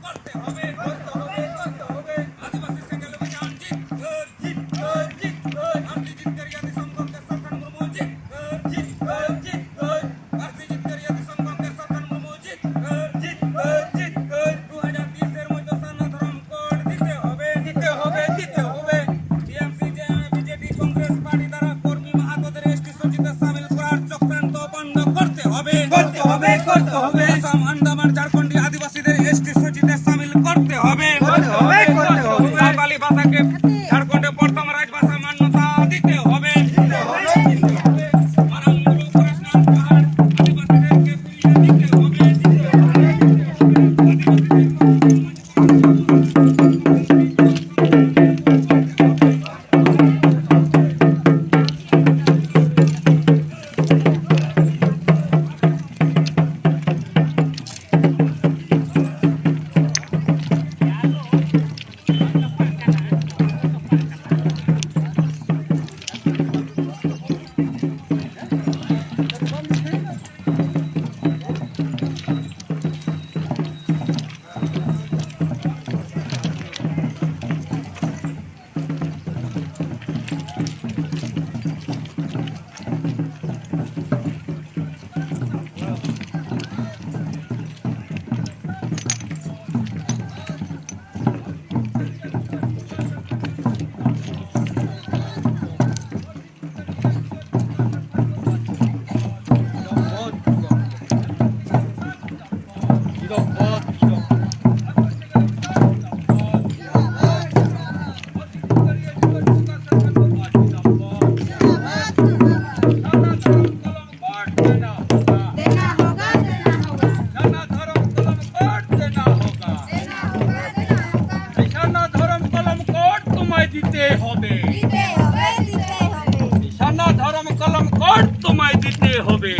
করতে হবে আদিবাসী সেকেল অভিযান জিত भारतीय जित करिया संगम के सरकार मुर्मू जित भारतीय जित करिया संगम के सरकार मुर्मू जित 2030 এর মধ্যে সনাতন কোড দিতে হবে TMC JMA BJP Congress party দ্বারা কর্মী মাহাতোদের এসটি সূচিতে শামিল করার চক্রান্ত বন্ধ করতে হবে আসাম আন্দামান ঝাড়খণ্ডী আদিবাসীদের এসটি সূচিতে শামিল করতে হবে সাঁওতালি ভাষাকে ঝাড়খণ্ডে প্রথম রাজভাষা মান্যতা দিতে হবে মারাঙ্গুলো পড়াশোনার পাহাড় আদিবাসীদেরকে ফিরিয়ে দিতে হবে নিশানা ধর্ম কলম কোড তোমায় দিতে হবে